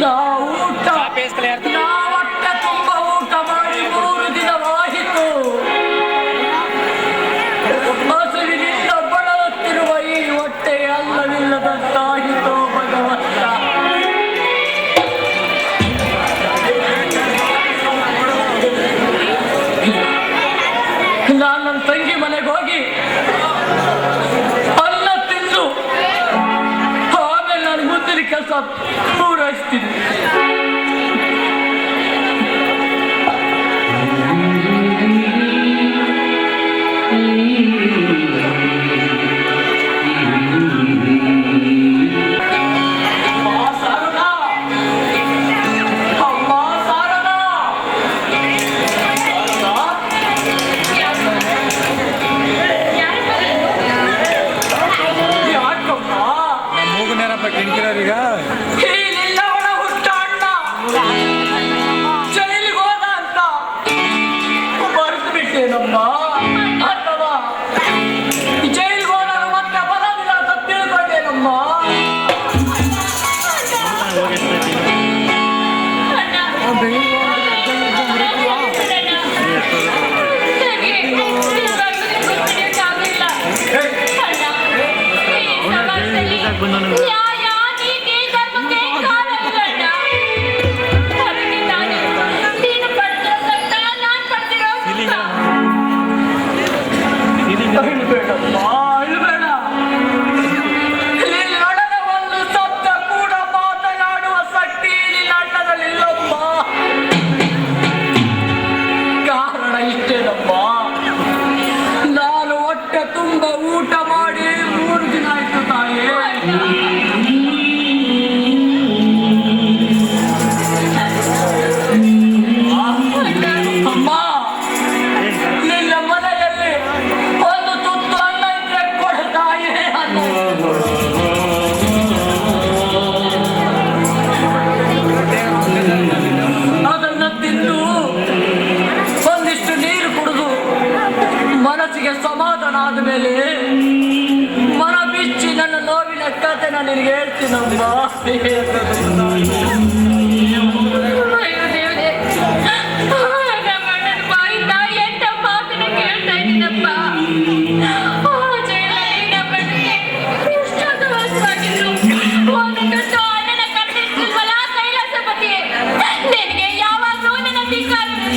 ನಾವು ಊಟ ಹೊಟ್ಟೆ ತುಂಬ ಊಟ ಮಾಡಿ 3 ದಿನವಾಯಿತು. ಹಸುವಿನಿಂದ ಬಳಲುತ್ತಿರುವ ಈ ಹೊಟ್ಟೆ ಅಲ್ಲವಿಲ್ಲದಂತಾಯಿತು ಭಗವಂತ. ನಾನು ನನ್ನ ತಂಗಿ ಮನೆಗೆ ಹೋಗಿ ಅನ್ನ ತಿಂದು ಆಮೇಲೆ ನಾನು ಮುಂದಿನ ಕೆಲಸ ಪೂರೈಸ್ತೀನಿ. ಸಮಾಧಾನ ಆದಮೇಲೆ ಮನ ಬಿಚ್ಚಿ ನನ್ನ ನೋವಿನ ಕತೆ ನಾನು ನಿನಗೆ ಹೇಳ್ತೀನಮ್ಮ. ಎಂತ ಮಾತನ್ನ ಕೇಳ್ತಾ ಇದ್ದೀನಪ್ಪ. ಅಣ್ಣನ ಕಟ್ಟಿಲ್ವಲ್ಲ ಕೈಲಾಸಪತಿ, ನಿನಗೆ ಯಾವಾಗಲೂ ನನ್ನ ಬೇಕಾಗುತ್ತೆ.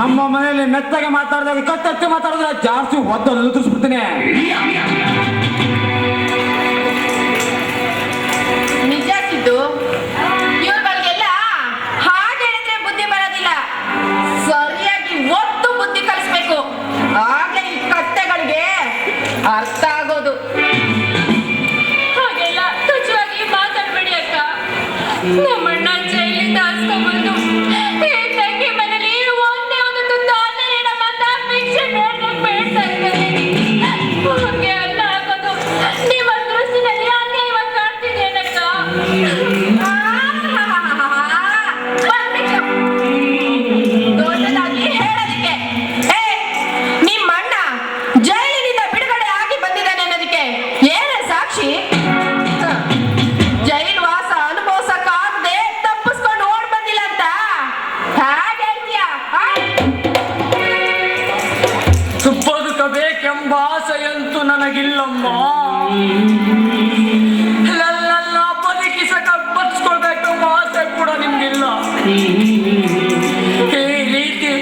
ನಮ್ಮ ಮನೆಯಲ್ಲಿ ಮೆತ್ತಗೆ ಮಾತಾಡಿದಾಗ ಕತ್ತಕ್ಕೆ ಮಾತಾಡಿದ್ರೆ ಜಾಸ್ತಿ ಒದ್ದು ಉತ್ತರಿಸ್ಬಿಡ್ತೀನಿ. ನಿಜ ಸಿದ್ದು, ಇವ್ರುಗಳಿಗೆಲ್ಲ ಹಾಗೆ ಹೇಳಿದ್ರೆ ಬುದ್ಧಿ ಬರೋದಿಲ್ಲ. ಸರಿಯಾಗಿ ಒತ್ತು ಬುದ್ಧಿ ಕಲಿಸ್ಬೇಕು, ಆಗ್ಲೇ ಈ ಕತ್ತೆಗಳಿಗೆ ಅರ್ಥ ಆಗೋದು. ಹಾಗೆಲ್ಲ ತುಚ್ಛವಾಗಿ ಮಾತಾಡ್ಬೇಡಿ ಅಕ್ಕ. ನಮ್ಮಣ್ಣ ಜೈಲಿಂದ ಹಾಸ್ಕೊಂಡ್ಬಂದು ಈ ತಂಗಿ ಮನೇಲಿ ಒಂದೇ ಒಂದು ತುತ್ತು ಅನ್ನ ನೀಡಮ್ಮಂತ ಭಿಕ್ಷೆ ಬೇಡ್ತಾ ಇದ್ದಾರೆ. ಹಂಗೆ ಅನ್ನ ಹಾಕೋದು ನಿಮ್ಮ ದೃಷ್ಟಿನಲ್ಲಿ ಅನ್ಯಾಯವಾಗಿ ಕಾಡ್ತಿದ್ದೇನಕ್ಕ. ದೊಡ್ಡದಾಗಿ ಹೇಳೋದಕ್ಕೆ ನಿಮ್ಮಣ್ಣ ಜೈಲಿನಿಂದ ಬಿಡುಗಡೆ ಆಗಿ ಬಂದಿದ್ದಾನೆ ಅನ್ನೋದಕ್ಕೆ ಏನೇ ಸಾಕ್ಷಿ? ಜೈಲು ವಾಸ ಅನುಭವಿಸಕ್ಕಾಗದೆ ತಪ್ಪಿಸ್ಕೊಂಡು ಓಡ್ ಬಂದಿಲ್ಲ ಅಂತ ಹಾಗೆ ಹೇಳ್ತೀಯಾ? ಬದುಕಬೇಕೆಂಬ ಆಸೆಯಂತೂ ನನಗಿಲ್ಲಮ್ಮ. ಲಲ್ಲ ಬದುಕಿಸಬೇಕೆಂಬ ಆಸೆ ಕೂಡ ನಿಮ್ಗಿಲ್ಲ. ಈ ರೀತಿ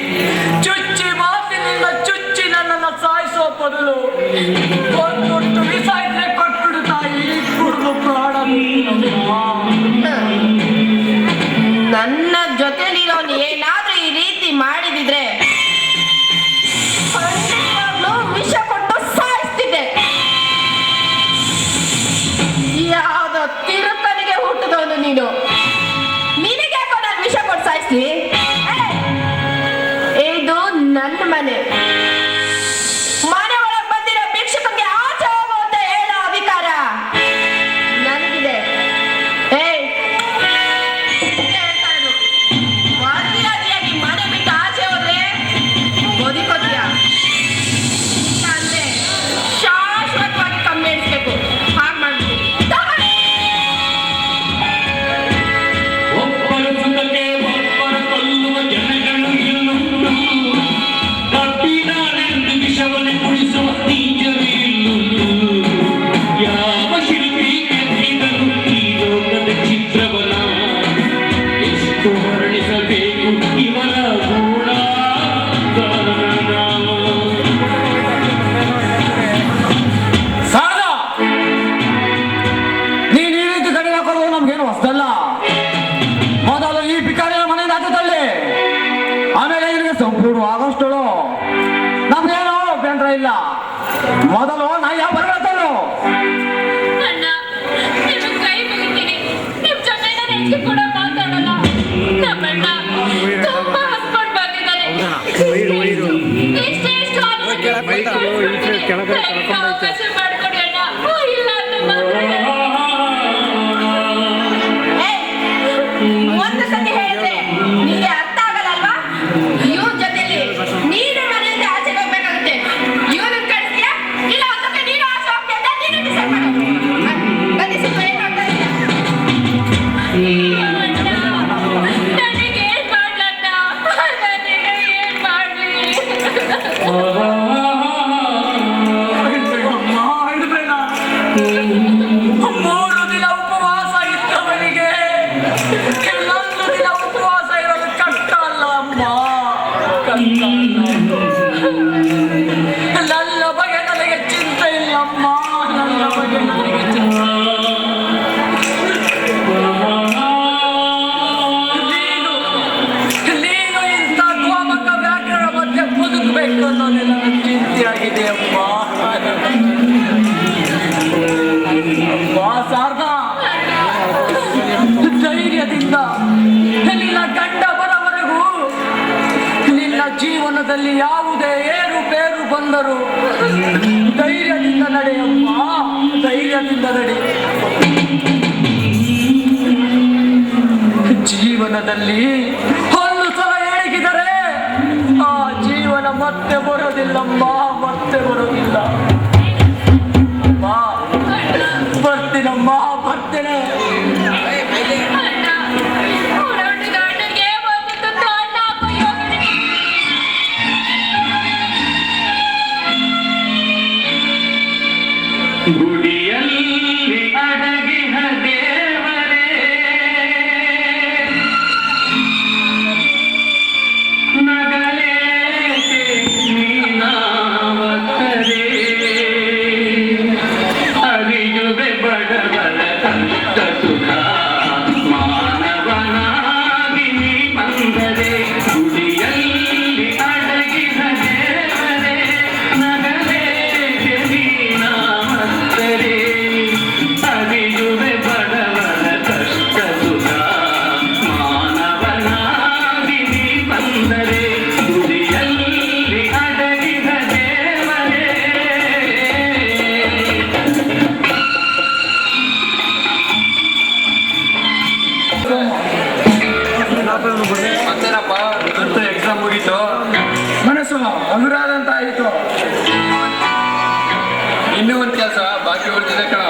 ಚುಚ್ಚಿ ಮಾತಿನಿಂದ ಚುಚ್ಚಿ ನನ್ನನ್ನು ಸಾಯಿಸೋ ಬದಲು ಒಂದೊಟ್ಟು ಬಿಸಾಯಿದ್ರೆ ಕೊಟ್ಬಿಡು ತಾಯಿ, ಕುಡಿದು ಪ್ರಾಣ ಬಿಡಮ್ಮ. ನನ್ನ ಜೊತೆಲಿರೋನು ಏನಾದ್ರೂ ಈ ರೀತಿ ಮಾಡಿದಿದ್ರೆ ಖಂಡಿತವಾಗ್ಲೂ ವಿಷ ಕೊಟ್ಟು ಸಾಯಿಸ್ತಿದ್ದೆ. ಯಾವ್ದೋ ತಿರುಕನಿಗೆ ಹುಟ್ಟಿದವನು ನೀನು, ನಿನಗೆ ಯಾಕೋ ನಾನು ವಿಷ ಕೊಟ್ಟು ಸಾಯಿಸ್ಲಿ? ಇದು ನನ್ನ ಮನೆ. ಮನೆ ಒಳಗೆ ಬಂದಿರೋ ಭಿಕ್ಷಕನಿಗೆ ಆಚೆ ಹೋಗು ಅಂತ ಹೇಳೋ ಅಧಿಕಾರ ನನಗಿದೆ. ಮರ್ಯಾದೆಯಾಗಿ ಮನೆ ಬಿಟ್ಟು ಆಚೆ ಹೋದ್ರೆ ಬದುಕೋದ್ಯ, ಅಂದ್ರೆ ಶಾಶ್ವತವಾಗಿ ಕಮ್ಮಿ ಇಡಿಸ್ಬೇಕು. ಹಾಗೆ ಮಾಡ್ಬಿಟ್ಟು ಒಬ್ಬರ ಸುಖಕ್ಕೆ ಒಬ್ಬರ ಕೊಲ್ಲುವ ಜನಗಳು ಇಲ್ಲುಂಟು. ಕಬ್ಬಿನಾಳೆಂದು ವಿಷವನ್ನೇ ಕುಡಿಸುವ ನೀಚರು ಇಲ್ಲುಂಟು. ಯಾವ ಶಿಲ್ಪಿ ಕೆತ್ತಿದನು ಈ ಲೋಕದ ಚಿತ್ರವನ? ಎಷ್ಟು ವರ್ಣಿಸಬೇಕು ಇವರ ಗುಣ ಸಾಲ ನೀನು ಈ ರೀತಿ ಕಡೆ ಹಾಕೋದು ನಮ್ಗೇನು ಹೊಸದಲ್ಲ. ಮೊದಲು ಈ ಭಿಕಾರಿಯ ಮನೆಯಿಂದ ಆಚೆ ತಳ್ಳಿ, ಆಮೇಲೆ ನಿನಗೆ ಸಂಪೂರ್ಣವಾಗೋಷ್ಟಳು ನಮ್ಗೇನು ಅಭ್ಯಂತರ ಇಲ್ಲ. ಮೊದಲು ನಾ ಯಾವ ಬರಬೇಕಲ್ಲ ಅಣ್ಣ, ನಿಮಗೆ ಕೈ ಮುಗಿತೀನಿ. ನಿಮ್ ಜೊತೆ ನಾನು ಹೆಚ್ಚು ಕೂಡ ಮಾತಾಡಲ್ಲ. ನಮ್ಮಣ್ಣ ತುಂಬಾ ಹಸ್ಕೊಂಡು ಬಂದಿದ್ದಾನೆ. ಇಷ್ಟು ಅವಕಾಶ ಮಾಡ್ಕೊಡಿ ಅಣ್ಣ. ಇಲ್ಲ ಅಂತ ಮಾತ್ರ ಒಂದು ಸತಿ ಹೇಳಿದ್ರೆ ನಿಮಗೆ ಅರ್ಥ ಆಗಲ್ಲಲ್ವಾ? ಇವ್ರ ಜೊತೆಲಿ ನೀನು ಮನೆಯಿಂದ ಆಚೆ ಹೋಗ್ಬೇಕಾಗುತ್ತೆ. ಇವನು ಕಳಿಸ್ತೀಯಾ ಇಲ್ಲ ಅದಕ್ಕೆ ನೀನು ಆಚೆ ಹೋಗ್ತೀಯ ಅಂತ ನೀನು ಡಿಸೈಡ್ ಮಾಡು. ನನಗೆ ಏನ್ ಮಾಡ್ಲಣ್ಣ? ನನಗೆ ಏನ್ ಮಾಡ್ಲಿ? ಮೂರು ದಿನ ಉಪವಾಸ ಇದ್ದವನಿಗೆ ಇನ್ನೊಂದು ದಿನ ಉಪವಾಸ ಇರೋದು ಕಷ್ಟ ಅಲ್ಲ ಅಮ್ಮ, ಕಷ್ಟ ಅಲ್ಲ. ನನ್ನ ಬಗ್ಗೆ ನನಗೆ ಚಿಂತೆ ಇಲ್ಲಮ್ಮ, ನನ್ನ ಬಗ್ಗೆ ನನಗೆ ಚಿಂತೆ. ನೀನು ಇಂಥ ಗೋಮಕ ವ್ಯಾಘ್ರರ ಮಧ್ಯೆ ಬದುಕಬೇಕು ಅನ್ನೋದೇ ನನ್ನ ಚಿಂತೆಯಾಗಿದೆ ಅಮ್ಮ. ಶಾರದಾ, ಧೈರ್ಯದಿಂದ ನಿನ್ನ ಗಂಡ ಬರೋವರೆಗೂ ನಿನ್ನ ಜೀವನದಲ್ಲಿ ಯಾವುದೇ ಏರುಪೇರು ಬಂದರೂ ಧೈರ್ಯದಿಂದ ನಡೆಯಮ್ಮ, ಧೈರ್ಯದಿಂದ ನಡೆ. ಜೀವನದಲ್ಲಿ ಒಂದು ಸಲ ಏಳಿಗಿದರೆ ಆ ಜೀವನ ಮತ್ತೆ ಬರೋದಿಲ್ಲಮ್ಮ, ಮತ್ತೆ ಬರೋದಿಲ್ಲ. ಬರ್ತೀನಮ್ಮ, ಬರ್ತೇನೆ. ಅಣ್ಣ, ಹೊರಟು ಗಂಡನಿಗೆ ಒಂದು ತುತ್ತು ಅನ್ನ ಹಾಕೋ ಯೋಗನೆ. ಗುಡಿಯಲ್ಲಿ ಅಡಗಿಹ ದೇವರೇ, ನಗಲೇ ಅನುರಾಧ ಅಂತ ಆಯಿತು. ಇನ್ನೂ ಒಂದು ಕೆಲಸ ಬಾಕಿ ಉಳಿದಿದೆ ಕಣ.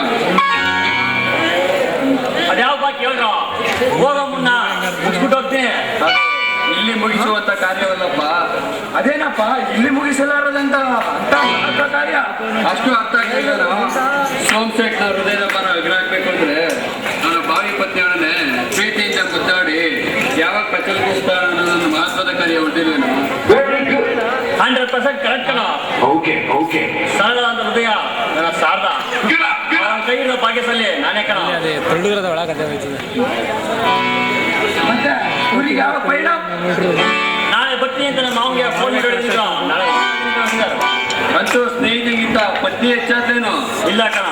ಅದ್ಯಾವ ಬಾಕಿ ಹೇಳ್ರ, ಹೋಗೋ ಮುನ್ನ ಮುಚ್ಬಿಟ್ಟು ಹೋಗ್ತೀನಿ. ಇಲ್ಲಿ ಮುಗಿಸುವಂತ ಕಾರ್ಯವಲ್ಲಪ್ಪ. ಅದೇನಪ್ಪ ಇಲ್ಲಿ ಮುಗಿಸಲಾರದಂತ ಅಂತ ಅರ್ಥ ಕಾರ್ಯ. ಅಷ್ಟು ಅರ್ಥ ಆಗ್ತಿಲ್ಲ. ಸೋಮಶೇಖರ ಹೃದಯದ ಮನ ಎದುರಾಗ್ಬೇಕು ಅಂದ್ರೆ ನನ್ನ ಭಾವಿ ಪತ್ನಿಯೊಡನೆ ಪ್ರೀತಿಯಿಂದ ಮುದ್ದಾಡಿ ಯಾವಾಗ ಪ್ರಚಲಿಸ್ತಾಳ ಅನ್ನೋದೊಂದು ಮಹತ್ವದ ಕಾರ್ಯ ಹೊಂದಿದ್ದೇನೆ. 100% ಕರೆಕ್ಟ್ ಕಣ. ಸರಳ ಅಂತ ಹೃದಯ ನನ್ನ ಶಾರದ, ಕೈ ಇರೋ ಭಾಗ್ಯದಲ್ಲಿ ನಾನೇ ಕಣ. ಮತ್ತೆ ಊರಿಗೆ ಯಾವ ಪೈಡ ನಾಳೆ ಬರ್ತೀನಿ ಅಂತ ನಮ್ಮ ಮಾವನಿಗೆ ಫೋನ್ ಮಾಡಿದ್ರು. ನಾಳೆ ಅಂತೂ ಸ್ನೇಹಿತರಿಗಿಂತ ಪತ್ನಿ ಹೆಚ್ಚಾದೇನು? ಇಲ್ಲ ಕಣ,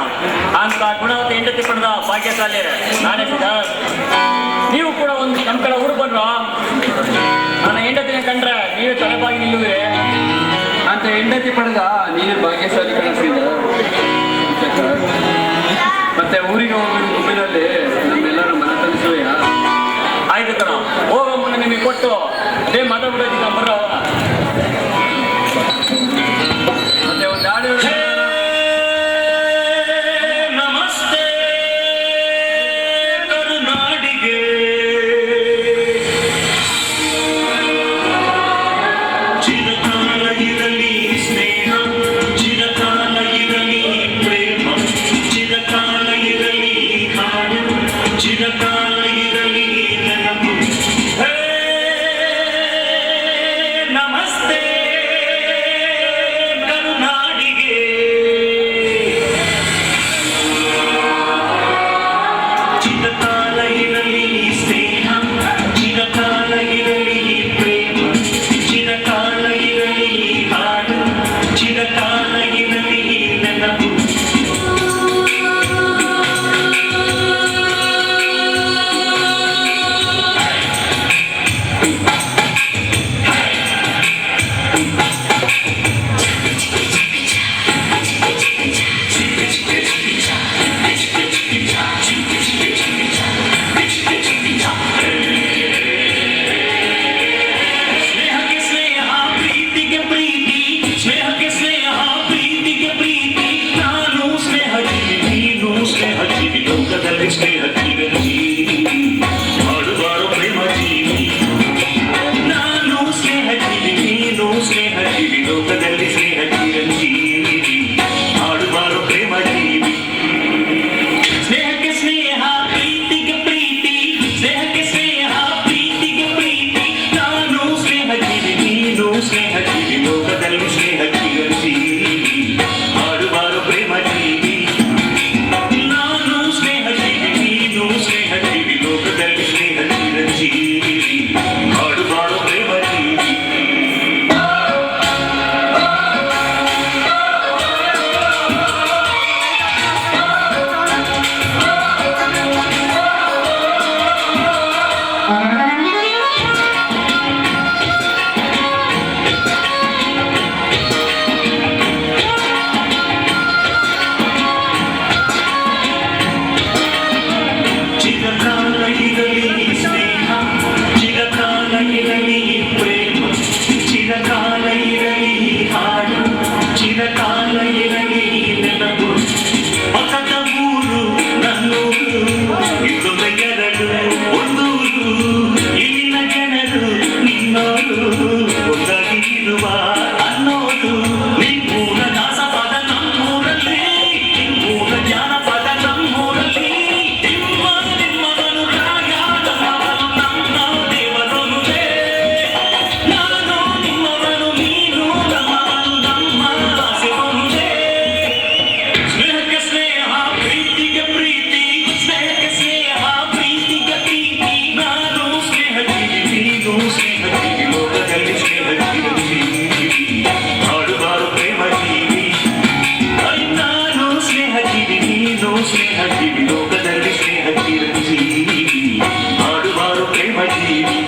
ಅಂತ ಗುಣವತ್ತ ಹೆಂಡತಿ ಪಡೆದ ಭಾಗ್ಯಶಾಲಿ ನಾನೇ ಸಿದ್ಧಾರ್ಥ. ನೀವು ಕೂಡ ಒಂದು ನಮ್ಮ ಕಡೆ ಊರು ಬಂದ್ರು, ನನ್ನ ಹೆಂಡತಿನ ಕಂಡ್ರೆ ನೀವೇ ತಲೆಬಾಗಿ ನಿಲ್ಲುವಿರಿ. ಅಂತ ಹೆಂಡತಿ ಪಡೆದ ನೀನೇ ಭಾಗ್ಯಶಾಲಿ ಕಳಿಸಿದ. ಮತ್ತೆ ಊರಿಗೆ ಹೋಗುವ ಗುಂಪಿನಲ್ಲಿ ನಮ್ಮೆಲ್ಲರ ಮನ ತಲಿಸುವೆಯ? ಆಯ್ತು ಕಣ, ಹೋಗೋ ಮುನ್ನ ನಿಮಗೆ ಕೊಟ್ಟು ಅದೇ ಮಾತಾಡ್ಬಿಟ್ಟು ಬರೋ. ಮತ್ತೆ ಒಂದು ಹಾಡು ನಮಸ್ತೆ ಕರುನಾಡಿಗೆ, ಚಿರಕಾಲ ಇರಲಿ ಸ್ನೇಹ, ಚಿರಕಾಲ ಇರಲಿ ಪ್ರೇಮ, ಚಿರಕಾಲ ಇರಲಿ ಹಾಡು, ಚಿರಕಾಲ ಇರಲಿ ನೆನಪು. ಹೇ ನಮಸ್ತೆ ಕರುನಾಡಿಗೆ. ಚಿರಕಾಲ ಇರಲಿ ಸ್ನೇಹ, ಚಿರಕಾಲ ಇರಲಿ ಪ್ರೇಮ, ಚಿರಕಾಲ ಇರಲಿ ಹಾಡು, ಚಿರಕಾಲ ಇರಲಿ ನೆನಪು. ಸ್ನೇಹಕ್ಕೆ ಸ್ನೇಹ, ಪ್ರೀತಿಗೆ ಪ್ರೀತಿ, ಸ್ನೇಹಕ್ಕೆ ಸ್ನೇಹ, ಪ್ರೀತಿಗೆ ಪ್ರೀತಿ. ನಾನು ಸ್ನೇಹ ಜೀವಿ, ನೀನು ಸ್ನೇಹ ಜೀವಿ, ಲೋಕದಲ್ಲಿ ಸ್ನೇಹ ಜೀವಿ, ಮಾಡುವಾರು ಪ್ರೇಮ ಜೀವಿ. ನಾನು ಸ್ನೇಹ ಜೀವಿ, ನೀನು ಸ್ನೇಹ ಜೀವಿ, ಲೋಕದಲ್ಲಿ ಸ್ನೇಹ ಚಿರಂಜೀವಿ, ಮಾಡುವಾರು ಪ್ರೇಮ ಜೀವಿ. ಸ್ನೇಹಕ್ಕೆ ಸ್ನೇಹ, ಪ್ರೀತಿಗೆ ಪ್ರೀತಿ, ಸ್ನೇಹಕ್ಕೆ ಸ್ನೇಹ, ಪ್ರೀತಿಗೆ ಪ್ರೀತಿ. ನಾನು ಸ್ನೇಹ ಜೀವಿ, ನೀನು ಸ್ನೇಹ ಜೀವಿ, ಲೋಕದಲ್ಲಿ ಸ್ನೇಹ ಚಿರಂಜೀವಿ, ಮಾಡುವಾರು ಪ್ರೇಮ ಜೀವಿ. ನಾನು ಸ್ನೇಹ ಜೀವಿ, ನೀನು ಸ್ನೇಹ ಜೀವಿ, ಲೋಕದಲ್ಲಿ ಸ್ನೇಹ ಚಿರಂಜೀವಿ, ಮಾಡುವಾರು ಪ್ರೇಮ ಜೀವಿ. ಚಿರಕಾಲ ಇರಲಿ ಸ್ನೇಹ, ಚಿರಕಾಲ ಇರಲಿ ಪ್ರೇಮ, ಚಿರಕಾಲ ಇರಲಿ ಹಾಡು, ಚಿರಕಾಲ ಇರಲಿ ನೆನಪು. ಪಕ್ಕದ ಊರು ನನ್ನೂರು, ಇನ್ನೊಂದು ಎರಡು ಒಂದೂರು, ಇಲ್ಲಿನ ಜನರು ನಿನ್ನೋರು, ಒಂದಾಗಿ ಇರುವ ಅನ್ನೋರು. ನಿಮ್ಮೂರ ದಾಸಪದ ನಮ್ಮೂರಲ್ಲಿ, ನಿಮ್ಮೂರ ಜಾನಪದ ನಮ್ಮೂರಲ್ಲಿ. ನಿಮ್ಮಗನು ರಾಯ, ನಮ್ಮವನು ನಮ್ಮ ದೇವರೊಂದೇ. ನಾನು ನಿಮ್ಮವನು, ನೀನು ನಮ್ಮವನು, ನಮ್ಮ ಆಸೆ ಒಂದೇ. ಸ್ನೇಹಕ್ಕೆ ಸ್ನೇಹ, ಪ್ರೀತಿಗೆ ಪ್ರೀತಿ, ಸ್ನೇಹಕ್ಕೆ ಸ್ನೇಹ, ಪ್ರೀತಿಗೆ ಪ್ರೀತಿ. ನಾನು ಸ್ನೇಹ ಜೀವಿ, ನೀನು ಸ್ನೇಹ ಜೀವಿ, ಲೋಕದಲ್ಲಿ ಸ್ನೇಹ ಚಿರಂಜೀವಿ, ಮಾಡುವಾರು ಪ್ರೇಮ ಜೀವಿ. ನಾನು ಸ್ನೇಹ ಜೀವಿ, ನೀನು ಸ್ನೇಹ ಜೀವಿ, ಲೋಕದಲ್ಲಿ ಸ್ನೇಹ ಚಿರಂಜೀವಿ, ಮಾಡುವಾರು ಪ್ರೇಮ ಜೀವಿ.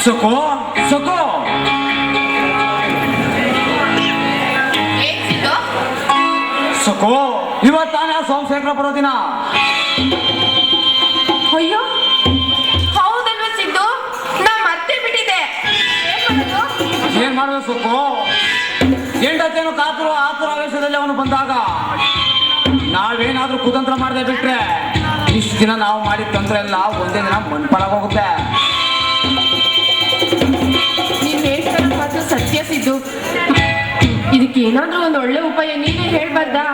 ಸುಖೋ ಸುಖೋ ಏನ್ ಸಿದ್ದು? ಸುಖೋ ಇವತ್ತಾನೆ ಸೋಮಶೇಖರ ಬರೋ ದಿನ. ಅಯ್ಯೋ ಹೌದಲ್ವ ಸಿದ್ದು, ನಾ ಮತ್ತೆ ಬಿಟ್ಟಿದ್ದೆ. ಏನ್ ಮಾಡ್ಬೇಕು ಸುಖೋ? ಹೆಂಡತಿಯನ್ನು ಕಾತುರ ಆತುರ ಆವೇಶದಲ್ಲಿ ಅವನು ಬಂದಾಗ ನಾವೇನಾದ್ರೂ ಕುತಂತ್ರ ಮಾಡದೆ ಬಿಟ್ರೆ ಇಷ್ಟು ದಿನ ನಾವು ಮಾಡಿದ ತಂತ್ರ ಎಲ್ಲ ಒಂದೇ ದಿನ ಮಣ್ಪಾಲಾಗೋಗುತ್ತೆ. ನೀನ್ ಹೇಳ್ತಾರ ಮಾತು ಸತ್ಯ ಸಿದ್ದು. ಇದಕ್ಕೆ ಏನಾದ್ರೂ ಒಂದು ಒಳ್ಳೆ ಉಪಾಯ ನೀನೇ ಹೇಳ್ಬಾರ್ದಾ?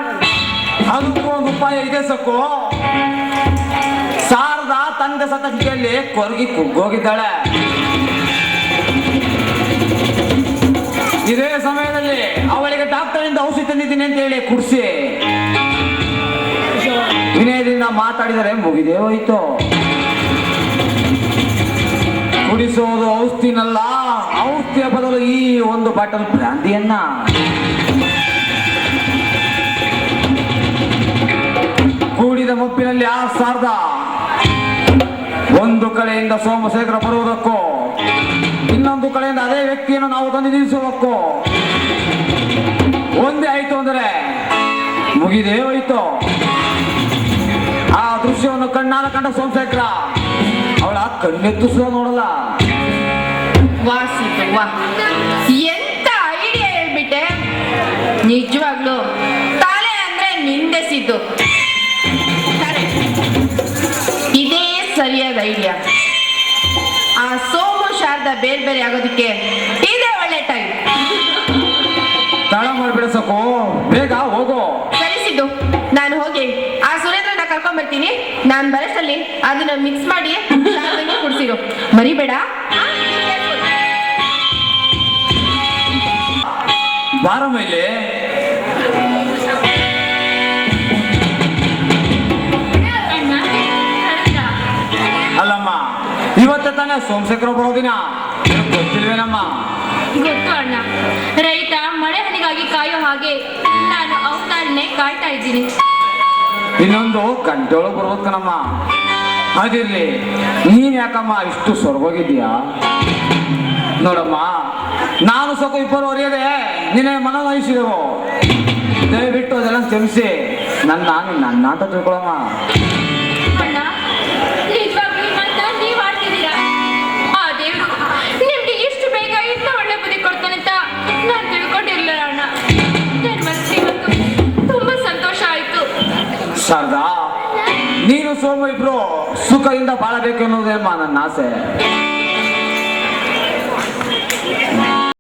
ಅದಕ್ಕೂ ಒಂದು ಉಪಾಯ ಇದೆ ಸಕ್ಕು. ಶಾರದಾ ತಂದೆ ಸತಕಿಯಲ್ಲಿ ಕೊರಗಿ ಕುಗ್ಗೋಗಿದ್ದಾಳೆ. ಇದೇ ಸಮಯದಲ್ಲಿ ಅವಳಿಗೆ ಡಾಕ್ಟರಿಂದ ಔಷಧಿ ತಂದಿದ್ದೀನಿ ಅಂತ ಹೇಳಿ ಕುಡಿಸಿ ವಿನಯದಿಂದ ಮಾತಾಡಿದರೆ ಮುಗಿದೇ ಹೋಯ್ತು. ಕುಡಿಸೋದು ಔಷಧಿನಲ್ಲ, ಔಷಧಿಯ ಬದಲು ಈ ಒಂದು ಬಾಟಲ್ ಬ್ರಾಂದಿಯನ್ನ. ಕೂಡಿದ ಮುಪ್ಪಿನಲ್ಲಿ ಆ ಶಾರದಾ ಒಂದು ಕಡೆಯಿಂದ ಸೋಮಶೇಖರ ಬರುವುದಕ್ಕೂ ಇನ್ನೊಂದು ಕಡೆಯಿಂದ ಅದೇ ವ್ಯಕ್ತಿಯನ್ನು ನಾವು ತಂದು ನಿಲ್ಲಿಸುವುದಕ್ಕೂ ಒಂದೇ ಆಯ್ತು ಅಂದರೆ ಮುಗಿದೇ ಹೋಯ್ತು. ಆ ದೃಶ್ಯವನ್ನು ಕಣ್ಣಾಲ ಕಂಡ ಸೋಮಶೇಖರ ಅವಳ ಕಣ್ಣೆತ್ತು ಸಹ ನೋಡಲ್ಲ. ವಾ ಸಿದ್ದು ವಾ, ಎಂತ ಐಡಿಯಾ ಹೇಳ್ಬಿಟ್ಟೆ. ನಿಜವಾಗ್ಲು ತಲೆ ಅಂದ್ರೆ ನಿಂದೆ ಸಿದ್ದು. ಇದೇ ಸರಿಯಾದ ಐಡಿಯಾ. ಆ ಸೋಮು ಶಾರದಾ ಬೇರೆ ಬೇರೆ ಆಗೋದಕ್ಕೆ ಇದೇ ಒಳ್ಳೆ ಟೈಮ್. ತಡ ಮಾಡ್ಬಿಡಸಕು, ಬೇಗ ಹೋಗು. ಸರಿ ಸಿದ್ದು, ನಾನು ಹೋಗಿ ಆ ಸುರೇಂದ್ರನ ಕರ್ಕೊಂಡ್ ಬರ್ತೀನಿ. ನಾನು ಬರೋಷ್ಟಲ್ಲಿ ಅದನ್ನ ಮಿಕ್ಸ್ ಮಾಡಿ ಶಾರದಾಗೆ ಕುಡ್ಸಿರು, ಮರಿಬೇಡ. ಬಾರ ಮೇಲೆ ಅಲ್ಲಮ್ಮ, ಇವತ್ತೇ ತಾನೇ ಸೋಮಶೇಖರ ಬರೋ ದಿನ, ಗೊತ್ತಿಲ್ವೇನಮ್ಮ? ಗೊತ್ತು ಅಣ್ಣ. ರೈತ ಮಳೆ ಹನಿಗಾಗಿ ಕಾಯೋ ಹಾಗೆ ನಾನು ಅವತಾರನೆ ಕಾಯ್ತಾ ಇದ್ದೀನಿ. ಇನ್ನೊಂದು ಗಂಟೆ ಒಳಗೆ ಬರ್ಬೇಕನಮ್ಮ. ಅದಿರ್ಲಿ, ನೀನ್ ಯಾಕಮ್ಮ ಇಷ್ಟು ಸೊರಗೋಗಿದ್ದೀಯಾ? ನೋಡಮ್ಮ, ನಾನು ಸ್ವಲ್ಪ ಇಬ್ಬರು ಹೊರೆಯದೆ ನಿನ್ನೆ ಮನವಹಿಸಿದೆವು. ದಯವಿಟ್ಟು ಅದೆಲ್ಲ ಕ್ಷಮಿಸಿ ನನ್ನ ಅಂತ ತಿಳ್ಕೊಳಮ್ಮ. ಅಣ್ಣ, ನಿಜವಾಗ್ಲೂ ಈ ಮಾತನ್ನ ನೀವ್ ಆಡ್ತಿದ್ದೀರಾ? ಆ ದೇವ್ರು ನಿಮ್ಗೆ ಇಷ್ಟು ಬೇಗ ಇಂಥ ಒಳ್ಳೆ ಬುದ್ಧಿ ಕೊಡ್ತಾನಂತ ನಾನು ತಿಳ್ಕೊಂಡಿರ್ಲಿಲ್ಲ ಅಣ್ಣ. ನನ್ ಮನಸ್ಸಿಗೆ ಇವತ್ತು ತುಂಬಾ ಸಂತೋಷ ಆಯ್ತು. ಶಾರದಾ, ನೀನು ಸೋಮ ಇಬ್ರು ಸುಖದಿಂದ ಬಾಳಬೇಕು ಅನ್ನೋದೇಮ್ಮ ನನ್ನ ಆಸೆ.